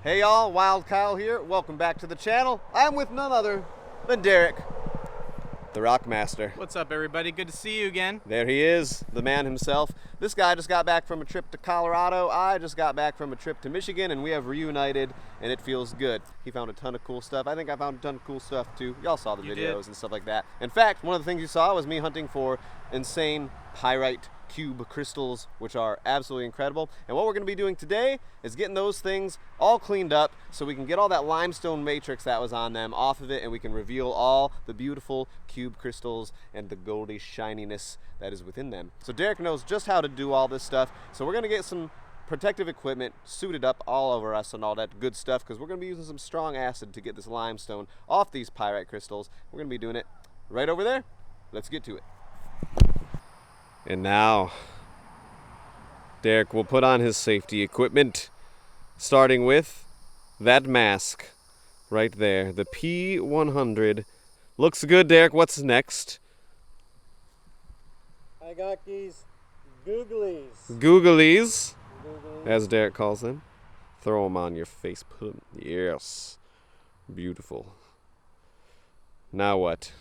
Hey y'all, Wild Kyle here. Welcome back to the channel. I'm with none other than Derek, the Rockmaster. What's up, everybody? Good to see you again. There he is, the man himself. This guy just got back from a trip to Colorado. I just got back from a trip to Michigan, and we have reunited, and it feels good. He found a ton of cool stuff. I think I found a ton of cool stuff too. Y'all saw the videos and stuff like that. In fact, one of the things you saw was me hunting for insane pyrite cube crystals, which are absolutely incredible. And what we're going to be doing today is getting those things all cleaned up so we can get all that limestone matrix that was on them off of it, and we can reveal all the beautiful cube crystals and the goldy shininess that is within them. So Derek knows just how to do all this stuff, so we're going to get some protective equipment suited up all over us and all that good stuff, because we're going to be using some strong acid to get this limestone off these pyrite crystals. We're going to be doing it right over there. Let's get to it. And now, Derek will put on his safety equipment, starting with that mask right there, the P100. Looks good, Derek. What's next? I got these googlies. Googlies, as Derek calls them. Throw them on your face. Put them. Yes. Beautiful. Now what?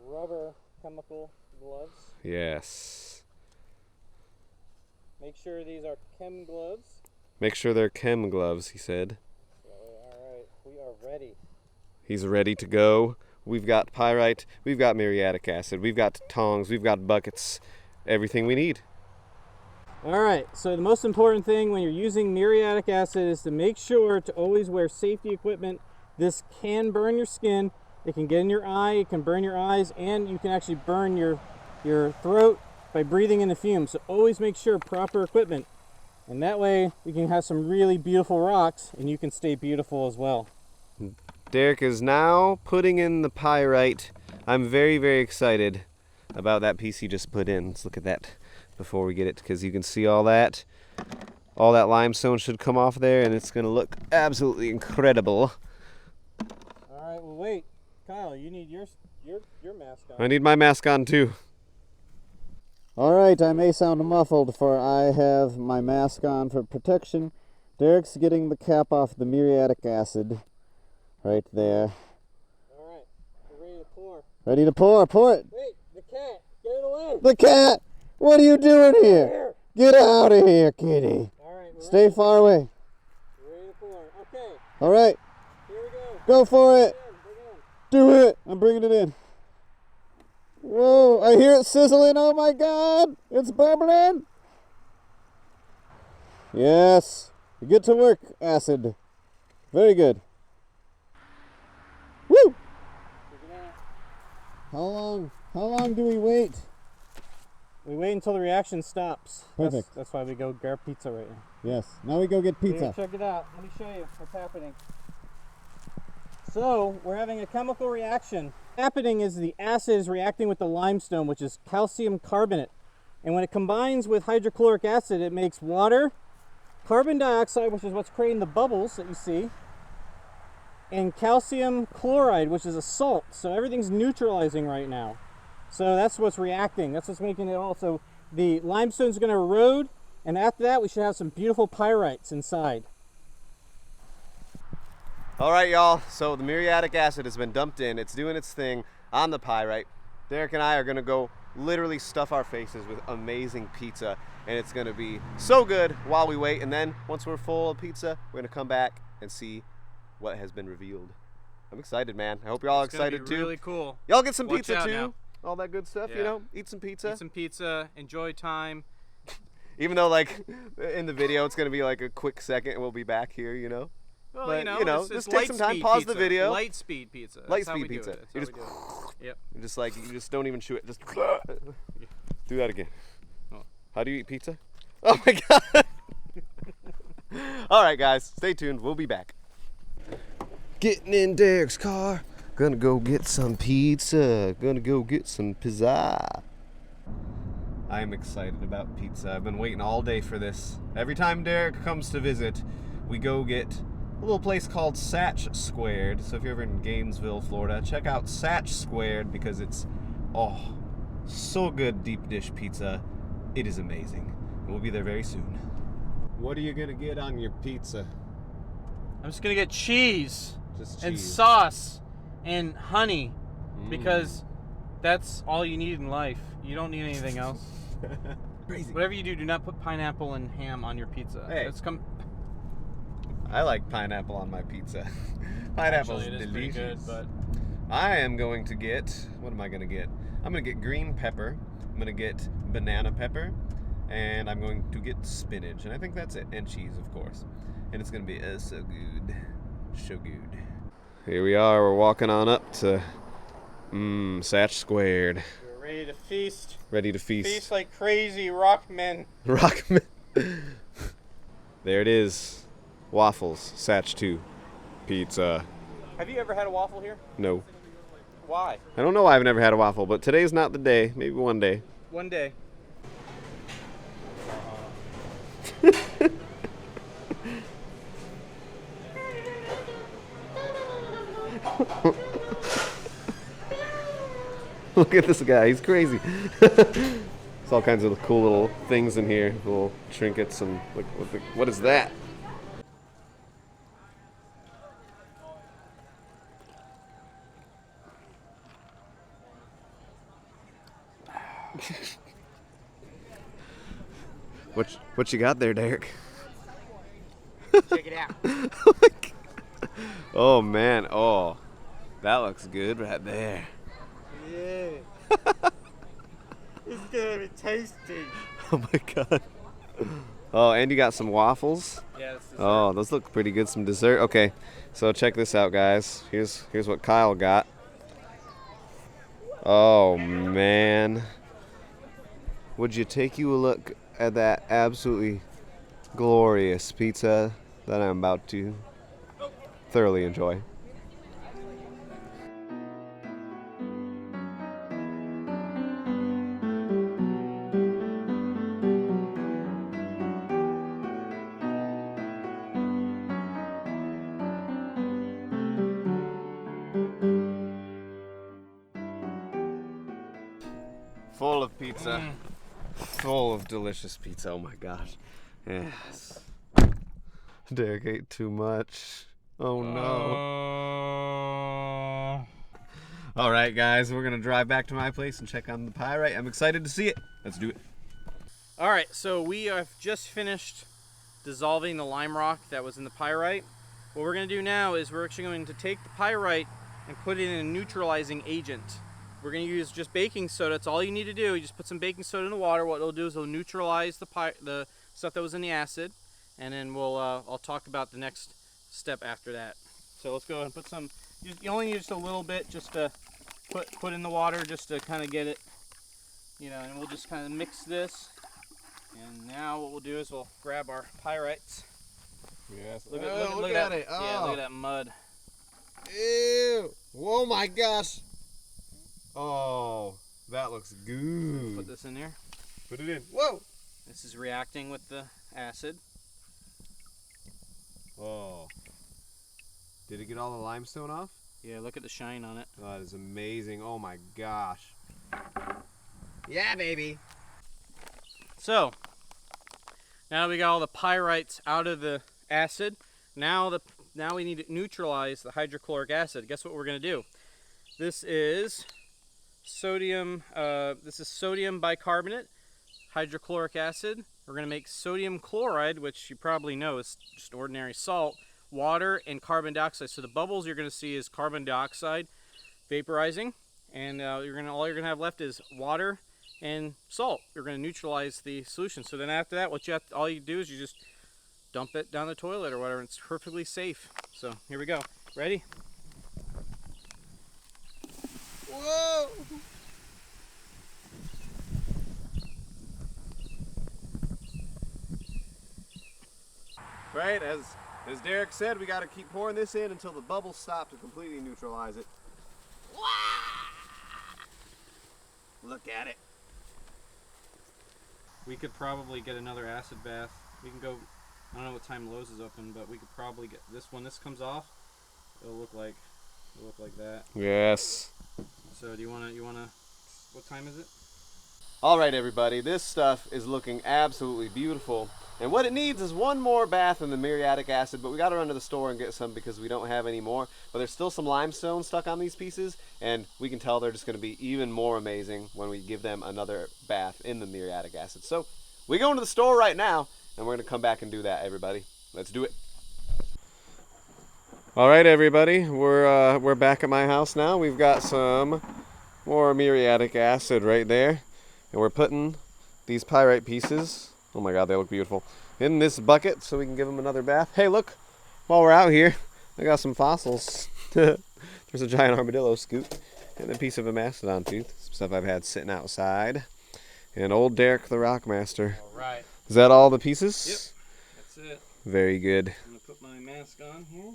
Rubber chemical gloves. Yes. Make sure these are chem gloves. Make sure they're chem gloves, he said. Alright, we are ready. He's ready to go. We've got pyrite, we've got muriatic acid, we've got tongs, we've got buckets, everything we need. Alright, so the most important thing when you're using muriatic acid is to make sure to always wear safety equipment. This can burn your skin, it can get in your eye, it can burn your eyes, and you can actually burn your throat by breathing in the fumes. So always make sure proper equipment, and that way we can have some really beautiful rocks and you can stay beautiful as well. Derek is now putting in the pyrite. I'm very, very excited about that piece he just put in. Let's look at that before we get it, because you can see all that limestone should come off there, and it's gonna look absolutely incredible. Alright, well wait, Kyle, you need your mask on. I need my mask on too. Alright, I may sound muffled, for I have my mask on for protection. Derek's getting the cap off the muriatic acid right there. Alright, we're ready to pour. Ready to pour? Pour it! Wait, the cat! Get it away! The cat! What are you doing here? Get out of here, kitty! Alright, Stay far away. We're ready to pour. Okay, Alright, here we go. go for it! Bring it in. Do it! I'm bringing it in. Whoa, I hear it sizzling. Oh my God, it's bubbling. Yes, get to work, acid. Very good. Woo! How long do we wait? We wait until the reaction stops. Perfect. That's why we go grab pizza right now. Yes, now we go get pizza. Check it out. Let me show you what's happening. So, we're having a chemical reaction. What's happening is the acid is reacting with the limestone, which is calcium carbonate. And when it combines with hydrochloric acid, it makes water, carbon dioxide, which is what's creating the bubbles that you see, and calcium chloride, which is a salt. So everything's neutralizing right now. So that's what's reacting. That's what's making it all. So the limestone's going to erode, and after that we should have some beautiful pyrites inside. All right, y'all, so the muriatic acid has been dumped in. It's doing its thing on the pyrite. Derek and I are gonna go literally stuff our faces with amazing pizza, and it's gonna be so good while we wait. And then once we're full of pizza, we're gonna come back and see what has been revealed. I'm excited, man. I hope you're all excited too. Really cool. Y'all get some Watch pizza out too. now. All that good stuff, Yeah. you know? Eat some pizza. Eat some pizza. Enjoy time. Even though, like, in the video, it's gonna be like a quick second and we'll be back here, you know? Well, But, it's just take some time, pause the pizza. video. Light speed pizza. That's Light how speed we do pizza. it. You That's just, how we do it. Yep. you just don't even chew it. Just do that again. Oh. How do you eat pizza? Oh my God. All right, guys, stay tuned. We'll be back. Getting in Derek's car. Gonna go get some pizza. Gonna go get some pizza. I'm excited about pizza. I've been waiting all day for this. Every time Derek comes to visit, we go get a little place called Satch Squared. So if you're ever in Gainesville, Florida, check out Satch Squared, because it's, so good deep dish pizza. It is amazing. We'll be there very soon. What are you gonna get on your pizza? I'm just gonna get cheese Just and cheese. sauce and honey because that's all you need in life. You don't need anything else. Crazy. Whatever you do not put pineapple and ham on your pizza. Hey. I like pineapple on my pizza. Pineapple's Actually, it is delicious. pretty good, but I am going to get, what am I going to get? I'm going to get green pepper, I'm going to get banana pepper, and I'm going to get spinach. And I think that's it. And cheese, of course. And it's going to be so good. So good. Here we are. We're walking on up to Satch Squared. we're ready to feast. Ready to feast. Feast like crazy rock men. Rockman. There it is. Waffles. Satch 2. Pizza. Have you ever had a waffle here? No. Why? I don't know why I've never had a waffle, but today's not the day. Maybe one day. One day. Look at this guy. He's crazy. There's all kinds of cool little things in here. Little trinkets and look, what is that? What you got there, Derek? Check it out. Oh man, oh, that looks good right there. Yeah. It's gonna be tasty. Oh my god. Oh, and you got some waffles. Yeah, this is Oh, those look pretty good. Some dessert. Okay, so check this out, guys. Here's what Kyle got. Oh man, would you take you a look at that absolutely glorious pizza that I'm about to thoroughly enjoy? Full of pizza. Full of delicious pizza. Oh my gosh. Yes. Derek ate too much. Oh no. All right, guys, we're gonna drive back to my place and check on the Pyrite. I'm excited to see it. Let's do it. All right, so we have just finished dissolving the lime rock that was in the pyrite. What we're going to do now is we're actually going to take the pyrite and put it in a neutralizing agent. We're going to use just baking soda. That's all you need to do. You just put some baking soda in the water. What it'll do is it'll neutralize the stuff that was in the acid, and then I'll talk about the next step after that. So let's go and put some. You only need just a little bit, just to put in the water, just to kind of get it, and we'll just kind of mix this. And now what we'll do is we'll grab our pyrites. Yes. Look at at it. Oh. Yeah, look at that mud. Ew. Oh my gosh. Oh, that looks good. Put this in there. Put it in. Whoa. This is reacting with the acid. Oh. Did it get all the limestone off? Yeah, look at the shine on it. Oh, that is amazing. Oh my gosh. Yeah, baby. So, now we got all the pyrites out of the acid. Now we need to neutralize the hydrochloric acid. Guess what we're going to do? This is sodium bicarbonate, hydrochloric acid. We're going to make sodium chloride, which you probably know is just ordinary salt, water, and carbon dioxide. So the bubbles you're going to see is carbon dioxide vaporizing, and all you're going to have left is water and salt. You're going to neutralize the solution. So then after that, all you do is you just dump it down the toilet or whatever. It's perfectly safe. So here we go. Ready? Whoa. Right, as Derek said, we got to keep pouring this in until the bubbles stop to completely neutralize it. Look at it. We could probably get another acid bath. We can go, I don't know what time Lowe's is open, but we could probably get this. When this comes off, it'll look like that. Yes. So do you wanna, what time is it? All right, everybody, this stuff is looking absolutely beautiful. And what it needs is one more bath in the muriatic acid, but we got to run to the store and get some because we don't have any more. But there's still some limestone stuck on these pieces, and we can tell they're just going to be even more amazing when we give them another bath in the muriatic acid. So we go into the store right now, and we're going to come back and do that, everybody. Let's do it. All right, everybody, we're back at my house now. We've got some more muriatic acid right there, and we're putting these pyrite pieces, oh my god, they look beautiful, in this bucket so we can give them another bath. Hey, look, while we're out here, I got some fossils. There's a giant armadillo scoop and a piece of a mastodon tooth, some stuff I've had sitting outside, and old Derek the Rockmaster. All right. Is that all the pieces? Yep, that's it. Very good. I'm going to put my mask on here.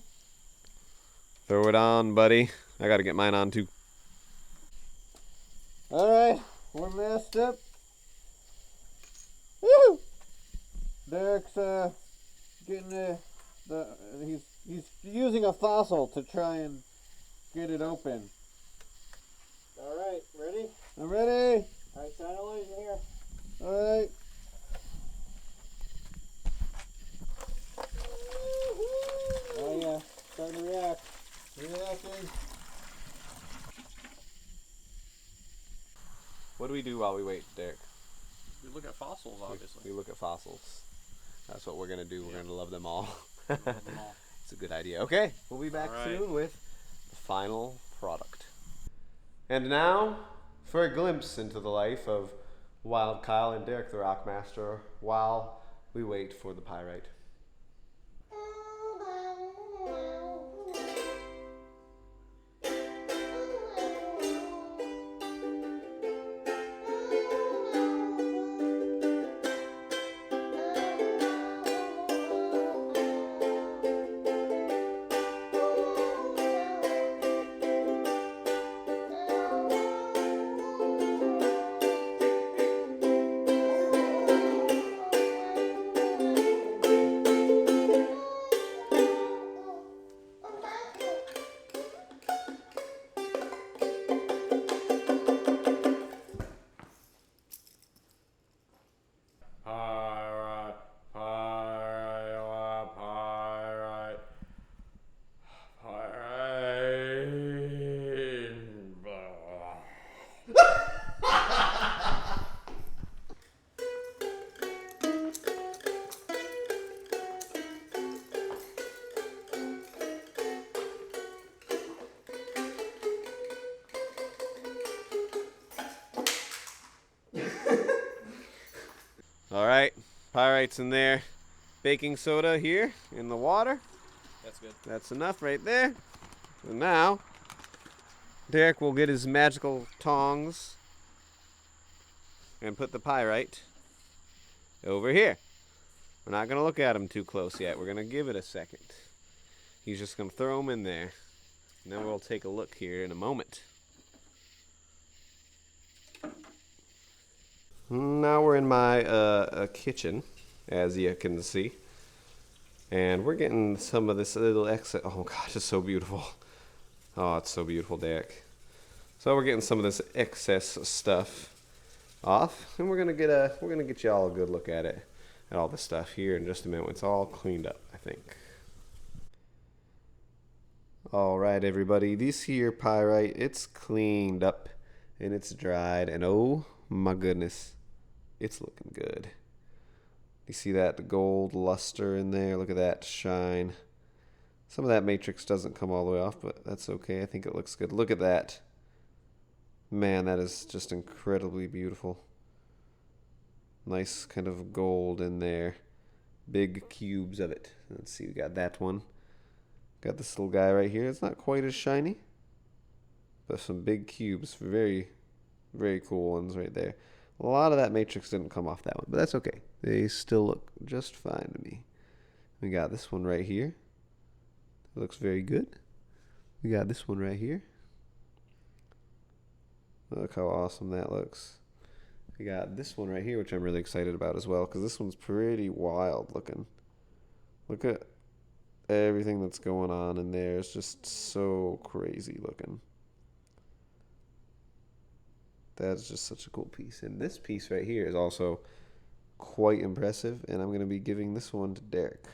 Throw it on, buddy. I got to get mine on too. Alright, we're masked up. Woo! Derek's getting he's using a fossil to try and get it open. Alright, ready? I'm ready. Alright, shine a light in here. Alright. Oh yeah, starting to react. Reacting. What do we do while we wait, Derek? We look at fossils, obviously. We look at fossils. That's what we're going to do. We're going to love them all. Love them all. It's a good idea. Okay, we'll be back All right. soon with the final product. And now, for a glimpse into the life of Wild Kyle and Derek the Rockmaster while we wait for the pyrite. All right, pyrite's in there. Baking soda here in the water. That's good. That's enough right there. So now, Derek will get his magical tongs and put the pyrite over here. We're not going to look at him too close yet. We're going to give it a second. He's just going to throw them in there. And then we'll take a look here in a moment. Now we're in my kitchen, as you can see. And we're getting some of this little excess. Oh gosh, it's so beautiful. Oh, it's so beautiful, Derek. So we're getting some of this excess stuff off, and we're gonna get you all a good look at it, at all this stuff here in just a minute when it's all cleaned up, I think. All right, everybody, this here pyrite, it's cleaned up and it's dried, and oh my goodness, it's looking good. You see that gold luster in there? Look at that shine. Some of that matrix doesn't come all the way off, but that's okay. I think it looks good. Look at that. Man, that is just incredibly beautiful. Nice kind of gold in there. Big cubes of it. Let's see, we got that one. Got this little guy right here. It's not quite as shiny, but some big cubes. Very, very cool ones right there. A lot of that matrix didn't come off that one, but that's okay. They still look just fine to me. We got this one right here. It looks very good. We got this one right here. Look how awesome that looks. We got this one right here, which I'm really excited about as well, because this one's pretty wild looking. Look at everything that's going on in there. It's just so crazy looking. That is just such a cool piece. And this piece right here is also quite impressive, and I'm going to be giving this one to Derek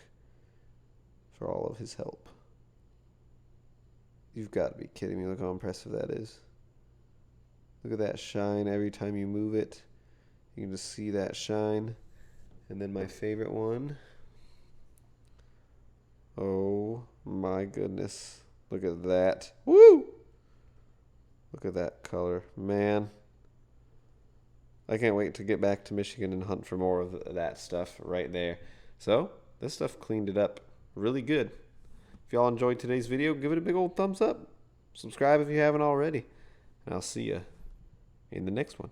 for all of his help. You've got to be kidding me. Look how impressive that is. Look at that shine every time you move it. You can just see that shine. And then my favorite one. Oh my goodness. Look at that. Woo! Look at that color. Man. I can't wait to get back to Michigan and hunt for more of that stuff right there. So, this stuff cleaned it up really good. If y'all enjoyed today's video, give it a big old thumbs up. Subscribe if you haven't already. And I'll see you in the next one.